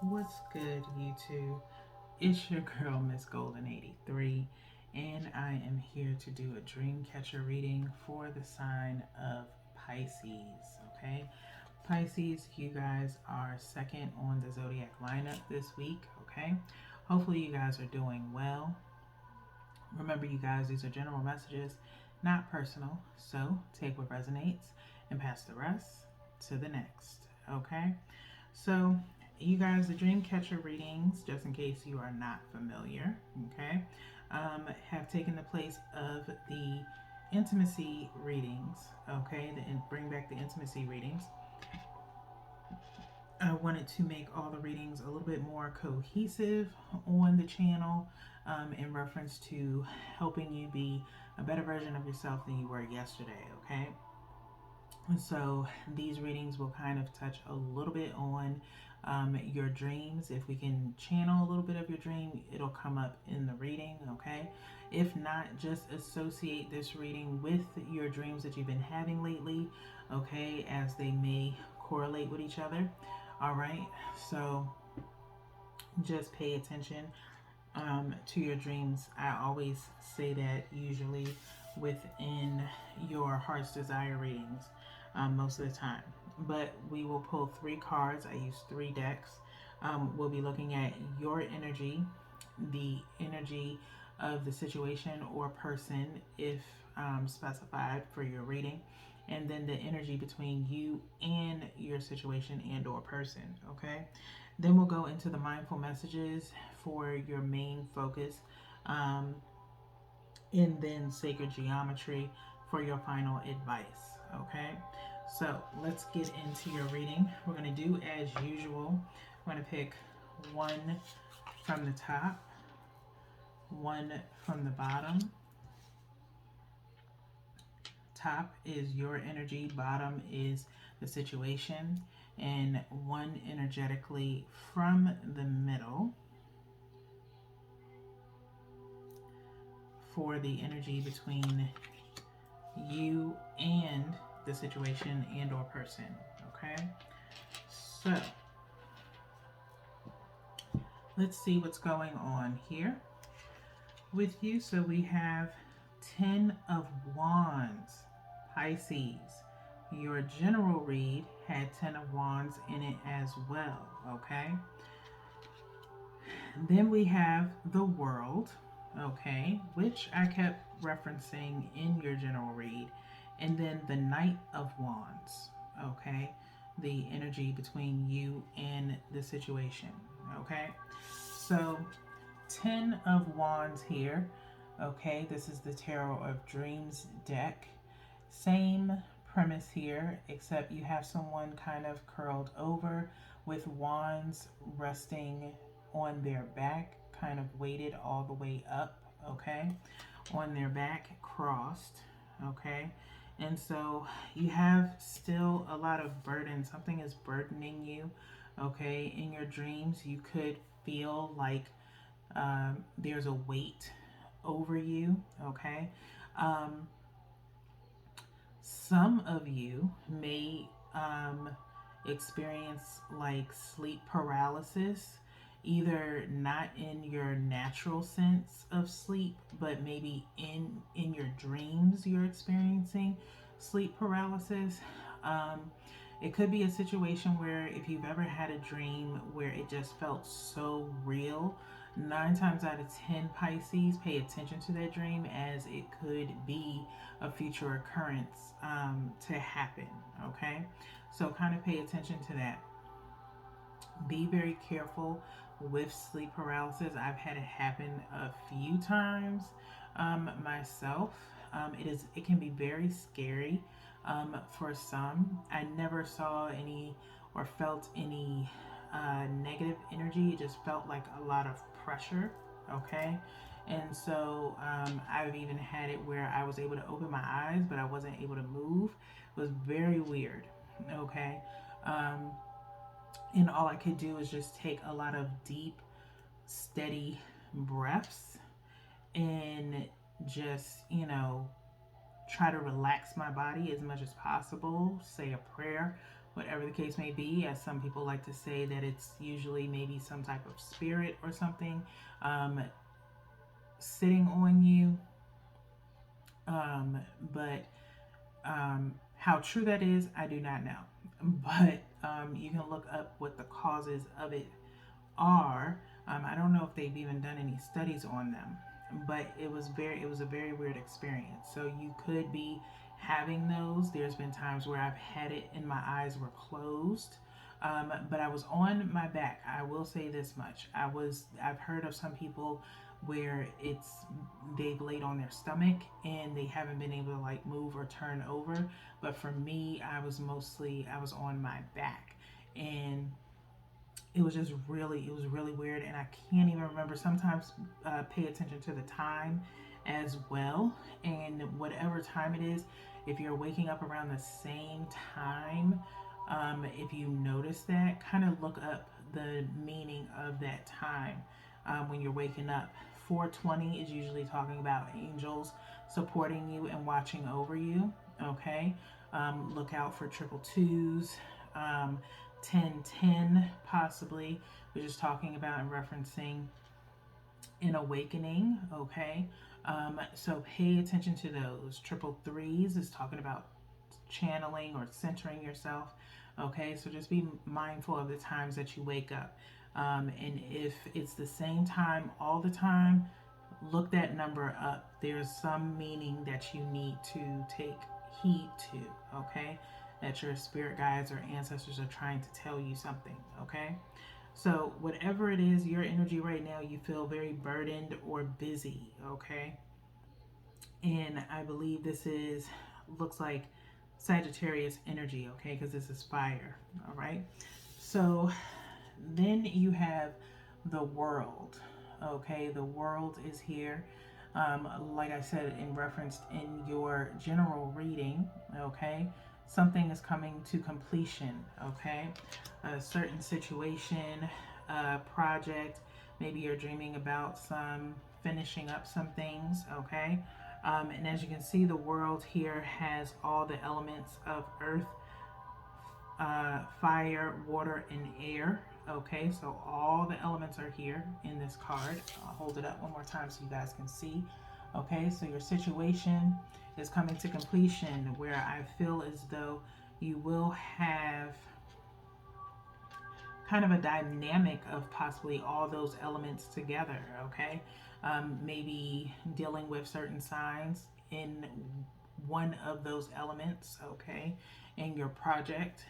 What's good, YouTube? It's your girl, Miss Golden 83, and I am here to do a dream catcher reading for the sign of Pisces. Okay, Pisces, you guys are second on the zodiac lineup this week. Okay, hopefully, you guys are doing well. Remember, you guys, these are general messages, not personal, so take what resonates and pass the rest to the next. Okay. So, you guys, the dream catcher readings, just in case you are not familiar, okay, have taken the place of the intimacy readings, okay, and bring back the intimacy readings. I wanted to make all the readings a little bit more cohesive on the channel in reference to helping you be a better version of yourself than you were yesterday, okay? And so these readings will kind of touch a little bit on your dreams. If we can channel a little bit of your dream, it'll come up in the reading, okay? If not, just associate this reading with your dreams that you've been having lately, okay, as they may correlate with each other, all right? So just pay attention to your dreams. I always say that usually within your heart's desire readings most of the time. But we will pull three cards. I use three decks. We'll be looking at your energy, the energy of the situation or person, if specified for your reading, and then the energy between you and your situation and or person. Okay, then we'll go into the mindful messages for your main focus, um, and then sacred geometry for your final advice. Okay, so let's get into your reading. We're going to do as usual. We're going to pick one from the top, one from the bottom. Top is your energy, bottom is the situation, and one energetically from the middle for the energy between you and the situation and or person. Okay, so let's see what's going on here with you. So we have 10 of Wands, Pisces. Your general read had 10 of Wands in it as well, okay? Then we have the World, okay, which I kept referencing in your general read. And then the Knight of Wands, okay? The energy between you and the situation, okay? So 10 of Wands here, okay? This is the Tarot of Dreams deck. Same premise here, except you have someone kind of curled over with wands resting on their back, kind of weighted all the way up, okay? On their back, crossed, okay? And so you have still a lot of burden. Something is burdening you, okay? In your dreams, you could feel like there's a weight over you, okay? Some of you may experience like sleep paralysis, either not in your natural sense of sleep, but maybe in your dreams you're experiencing sleep paralysis. It could be a situation where if you've ever had a dream where it just felt so real, 9 times out of 10 Pisces, pay attention to that dream as it could be a future occurrence to happen, okay? So kind of pay attention to that. Be very careful with sleep paralysis. I've had it happen a few times myself. It can be very scary for some. I never saw any or felt any negative energy. It just felt like a lot of pressure, okay? And so I've even had it where I was able to open my eyes, but I wasn't able to move. It was very weird, okay? And all I could do is just take a lot of deep, steady breaths and just, try to relax my body as much as possible, say a prayer whatever the case may be. As some people like to say that it's usually maybe some type of spirit or something sitting on you. But how true that is, I do not know. But you can look up what the causes of it are. I don't know if they've even done any studies on them, but it was a very weird experience. So you could be having those. There's been times where I've had it and my eyes were closed. But I was on my back. I will say this much. I've heard of some people where they've laid on their stomach and they haven't been able to like move or turn over. But for me, I was on my back, and it was really weird, and I can't even remember. Sometimes pay attention to the time as well, and whatever time it is, if you're waking up around the same time, if you notice that, kind of look up the meaning of that time when you're waking up. 420 is usually talking about angels supporting you and watching over you. Okay, look out for triple twos. 1010 possibly, which is talking about and referencing an awakening. Okay, so pay attention to those. Triple threes is talking about channeling or centering yourself. Okay, so just be mindful of the times that you wake up, and if it's the same time all the time, look that number up. There's some meaning that you need to take heed to. Okay, that your spirit guides or ancestors are trying to tell you something. Okay, so whatever it is, your energy right now, you feel very burdened or busy. Okay, and I believe looks like Sagittarius energy. Okay, because this is fire. All right, so then you have the world. Okay, the world is here. Like I said, in reference in your general reading, okay, something is coming to completion. Okay, a certain situation, project, maybe you're dreaming about finishing up some things. Okay, and as you can see, the world here has all the elements of earth, fire, water, and air. Okay, so all the elements are here in this card. I'll hold it up one more time so you guys can see. Okay, so your situation is coming to completion, where I feel as though you will have kind of a dynamic of possibly all those elements together. Okay, maybe dealing with certain signs in one of those elements. Okay, in your project.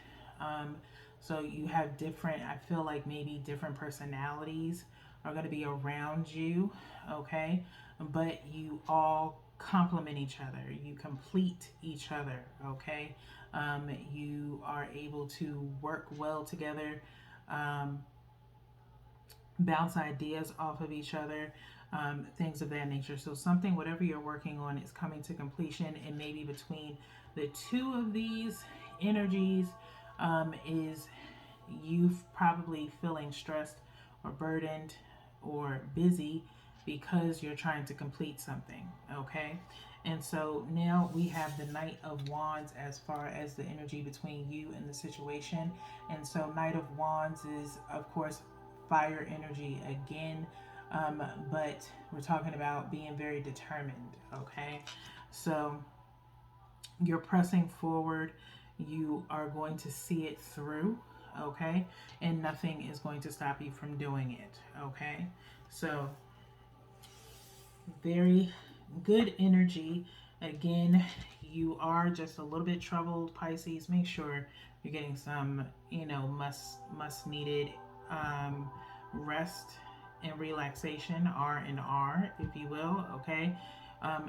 So you have different, I feel like maybe different personalities are going to be around you. Okay, but you all complement each other, you complete each other. Okay, you are able to work well together, bounce ideas off of each other, things of that nature. So something, whatever you're working on, is coming to completion, and maybe between the two of these energies is you probably feeling stressed or burdened or busy because you're trying to complete something. Okay, and so now we have the Knight of Wands as far as the energy between you and the situation. And so Knight of Wands is, of course, fire energy again, but we're talking about being very determined. Okay, so you're pressing forward, you are going to see it through. Okay, and nothing is going to stop you from doing it. Okay, so very good energy. Again, you are just a little bit troubled, Pisces. Make sure you're getting some, must needed rest and relaxation, R&R, if you will. Okay,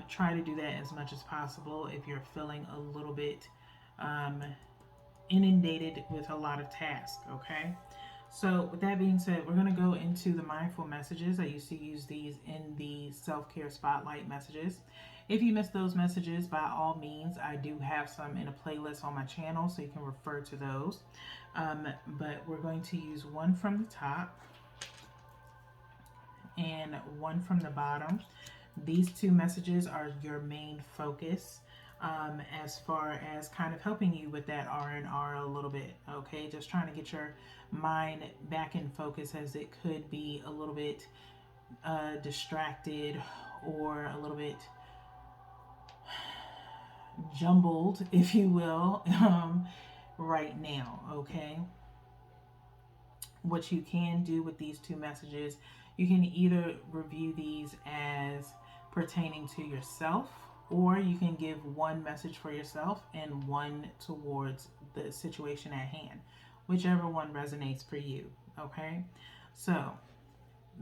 try to do that as much as possible if you're feeling a little bit inundated with a lot of tasks. Okay, so with that being said, we're going to go into the mindful messages. I used to use these in the self-care spotlight messages. If you missed those messages, by all means, I do have some in a playlist on my channel, so you can refer to those. But we're going to use one from the top and one from the bottom. These two messages are your main focus. as far as kind of helping you with that R&R a little bit. Okay, just trying to get your mind back in focus, as it could be a little bit distracted or a little bit jumbled, if you will, right now. Okay, what you can do with these two messages, you can either review these as pertaining to yourself, or you can give one message for yourself and one towards the situation at hand, whichever one resonates for you. Okay, so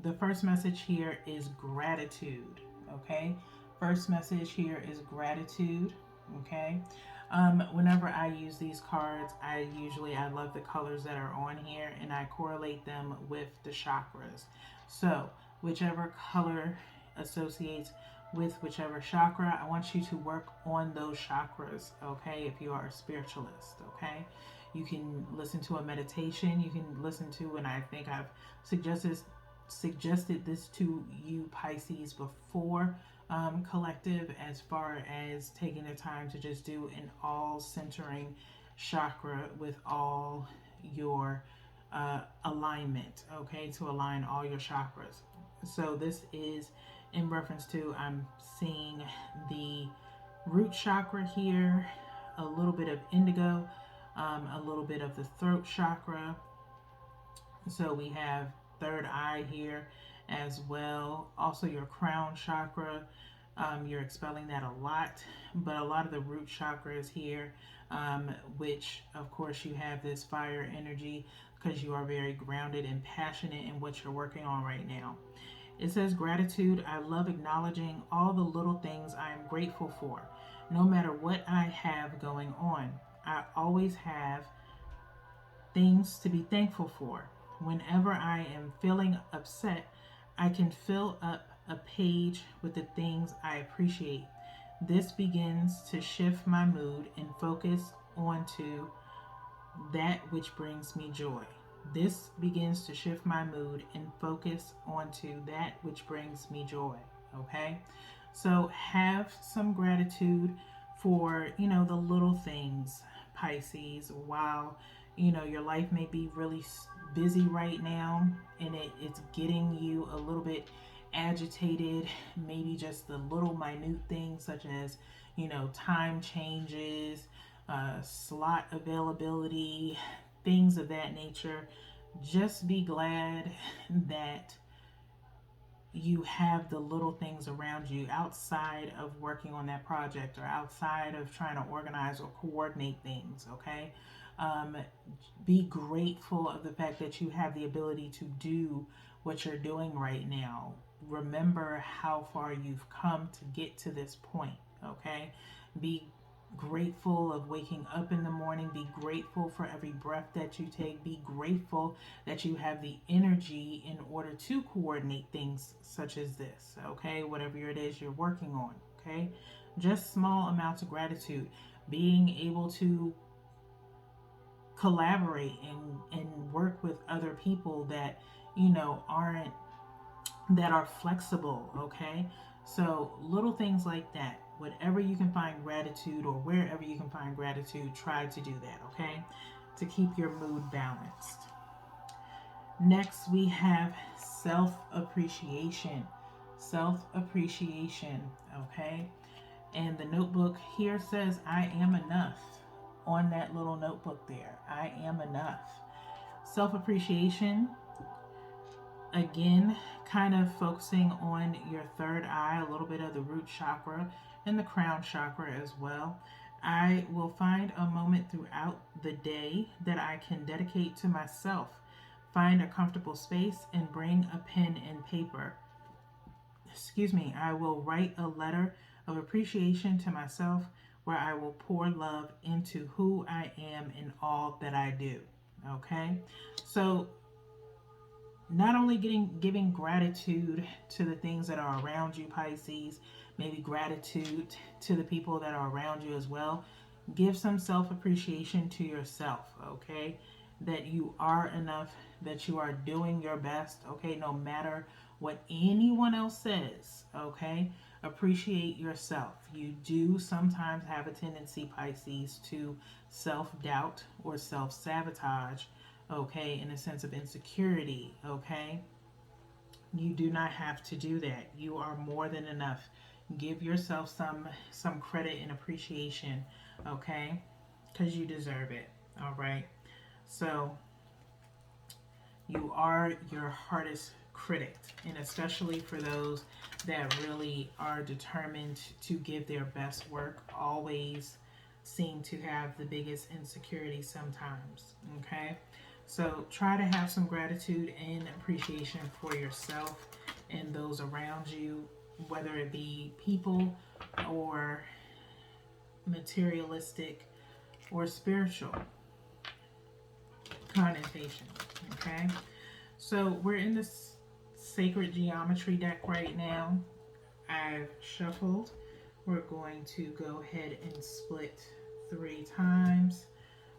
the first message here is gratitude. Okay, first message here is gratitude. Okay, whenever I use these cards, I love the colors that are on here, and I correlate them with the chakras. So whichever color associates with whichever chakra, I want you to work on those chakras. Okay, if you are a spiritualist. Okay, you can listen to a meditation, you can listen to, and I think I've suggested this to you, Pisces, before, collective, as far as taking the time to just do an all centering chakra with all your alignment, okay, to align all your chakras. So this is in reference to, I'm seeing the root chakra here, a little bit of indigo, a little bit of the throat chakra. So we have third eye here as well. Also your crown chakra. You're expelling that a lot, but a lot of the root chakra is here, which of course you have this fire energy because you are very grounded and passionate in what you're working on right now. It says gratitude. I love acknowledging all the little things I am grateful for. No matter what I have going on, I always have things to be thankful for. Whenever I am feeling upset, I can fill up a page with the things I appreciate. This begins to shift my mood and focus onto that which brings me joy. This begins to shift my mood and focus onto that which brings me joy. Okay? So have some gratitude for, the little things, Pisces, while, your life may be really busy right now, and it's getting you a little bit agitated. Maybe just the little minute things, such as, time changes, slot availability, things of that nature. Just be glad that you have the little things around you outside of working on that project, or outside of trying to organize or coordinate things. Okay, be grateful of the fact that you have the ability to do what you're doing right now. Remember how far you've come to get to this point. Okay, be grateful of waking up in the morning. Be grateful for every breath that you take. Be grateful that you have the energy in order to coordinate things such as this. Okay, whatever it is you're working on. Okay, just small amounts of gratitude. Being able to collaborate and work with other people that aren't, that are flexible. Okay, so little things like that. Whatever you can find gratitude, or wherever you can find gratitude, try to do that. Okay, to keep your mood balanced. Next, we have self-appreciation. Self-appreciation. Okay, and the notebook here says I am enough. On that little notebook there, I am enough. Self-appreciation, again, kind of focusing on your third eye, a little bit of the root chakra and the crown chakra as well. I will find a moment throughout the day that I can dedicate to myself. Find a comfortable space and bring a pen and paper. I will write a letter of appreciation to myself, where I will pour love into who I am and all that I do. Okay, so not only giving gratitude to the things that are around you, Pisces, maybe gratitude to the people that are around you as well. Give some self-appreciation to yourself. Okay, that you are enough, that you are doing your best, okay, no matter what anyone else says, okay? Appreciate yourself. You do sometimes have a tendency, Pisces, to self doubt or self sabotage, okay, in a sense of insecurity, okay? You do not have to do that. You are more than enough. Give yourself some credit and appreciation, okay? Because you deserve it. All right. So you are your hardest critic, and especially for those that really are determined to give their best work, always seem to have the biggest insecurity sometimes. Okay. So try to have some gratitude and appreciation for yourself and those around you, whether it be people or materialistic or spiritual connotation. Okay. So we're in this sacred geometry deck right now. I've shuffled. We're going to go ahead and split 3 times.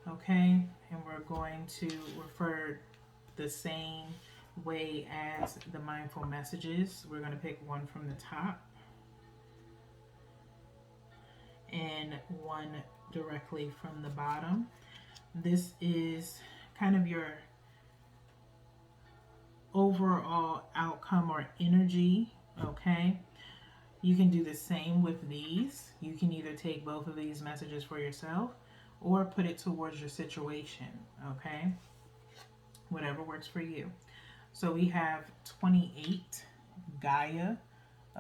Okay. And we're going to refer the same way as the mindful messages. We're going to pick one from the top and one directly from the bottom. This is kind of your overall outcome or energy. Okay. You can do the same with these. You can either take both of these messages for yourself or put it towards your situation. Okay. Whatever works for you. So we have 28, Gaia.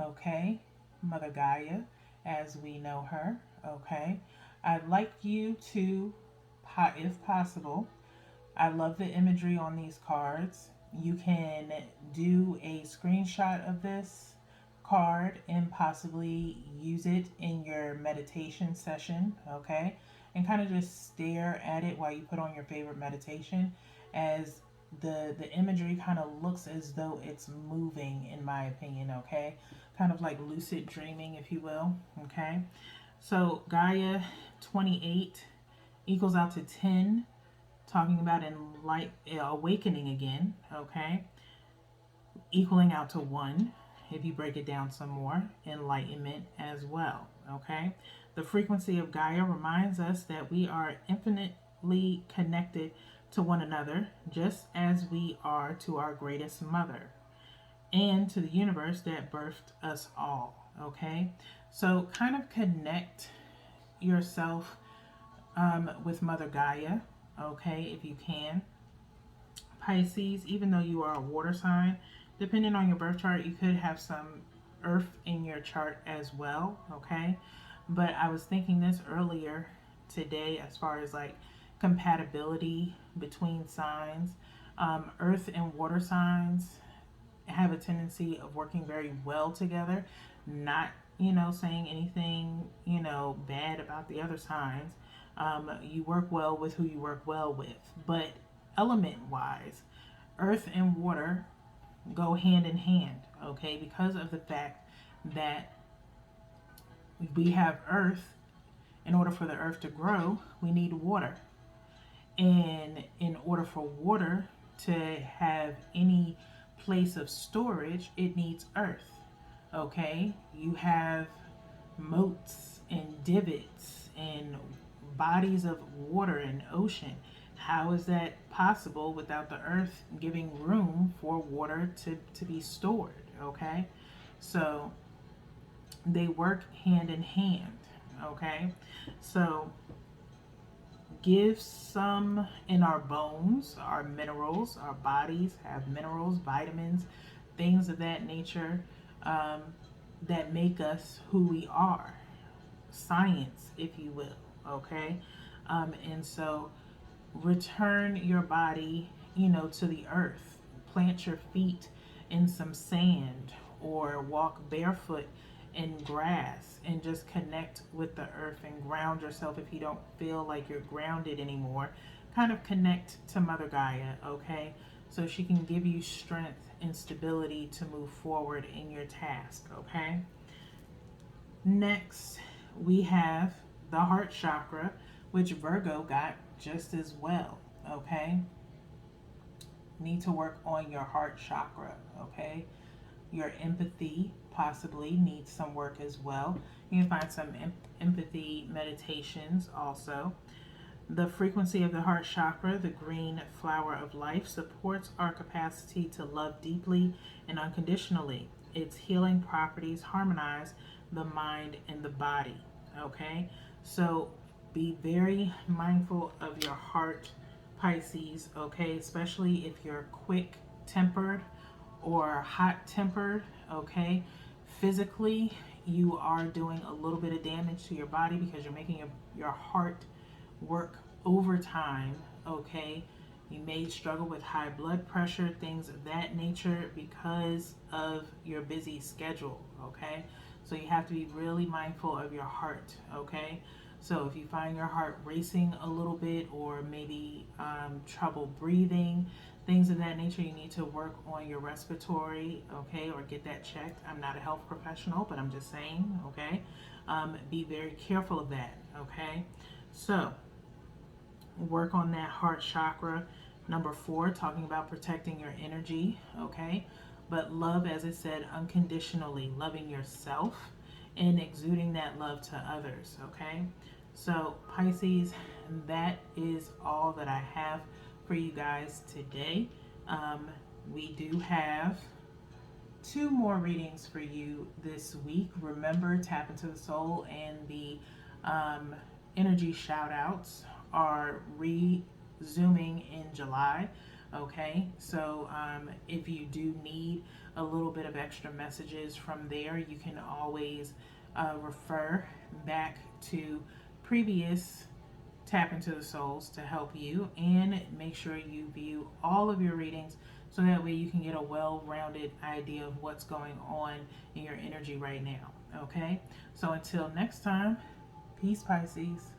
Okay. Mother Gaia, as we know her. Okay. I'd like you to, if possible, I love the imagery on these cards. You can do a screenshot of this card and possibly use it in your meditation session, okay? And kind of just stare at it while you put on your favorite meditation, as the imagery kind of looks as though it's moving, in my opinion, okay? Kind of like lucid dreaming, if you will, okay? So Gaia 28 equals out to 10, talking about awakening again, okay? Equaling out to 1, if you break it down some more, enlightenment as well, okay? The frequency of Gaia reminds us that we are infinitely connected to one another, just as we are to our greatest mother and to the universe that birthed us all, okay? So kind of connect yourself with Mother Gaia, okay, if you can. Pisces, even though you are a water sign, depending on your birth chart, you could have some earth in your chart as well, okay? But I was thinking this earlier today as far as like compatibility between signs. Earth and water signs have a tendency of working very well together, not, saying anything, bad about the other signs. You work well with who you work well with. But element wise, earth and water go hand in hand, okay? Because of the fact that we have earth, in order for the earth to grow, we need water. And in order for water to have any place of storage, it needs earth, okay? You have moats and divots and bodies of water and ocean. How is that possible without the earth giving room for water to be stored? Okay, so they work hand in hand. Okay, so give some in our bones, our minerals, our bodies have minerals, vitamins, things of that nature, that make us who we are. Science, if you will. Okay, and so return your body, to the earth. Plant your feet in some sand or walk barefoot in grass and just connect with the earth and ground yourself if you don't feel like you're grounded anymore. Kind of connect to Mother Gaia, okay? So she can give you strength and stability to move forward in your task, okay? Next, we have the heart chakra, which Virgo got just as well, okay? Need to work on your heart chakra, okay? Your empathy possibly needs some work as well. You can find some empathy meditations also. The frequency of the heart chakra, the green flower of life, supports our capacity to love deeply and unconditionally. Its healing properties harmonize the mind and the body. Okay? So be very mindful of your heart, Pisces, okay? Especially if you're quick tempered or hot tempered, okay? Physically, you are doing a little bit of damage to your body because you're making your heart work overtime, okay? You may struggle with high blood pressure, things of that nature because of your busy schedule, okay? So you have to be really mindful of your heart, okay? So if you find your heart racing a little bit or maybe trouble breathing, things of that nature, you need to work on your respiratory, okay, or get that checked. I'm not a health professional, but I'm just saying, okay? Be very careful of that, okay? So work on that heart chakra. Number 4, talking about protecting your energy, okay? But love, as I said, unconditionally, loving yourself and exuding that love to others, okay? So, Pisces, that is all that I have for you guys today. We do have 2 more readings for you this week. Remember, Tap into the Soul and the um, energy shout outs are resuming in July. Okay, so if you do need a little bit of extra messages from there, you can always refer back to previous Tap into the Souls to help you, and make sure you view all of your readings so that way you can get a well-rounded idea of what's going on in your energy right now. Okay, so until next time, peace, Pisces.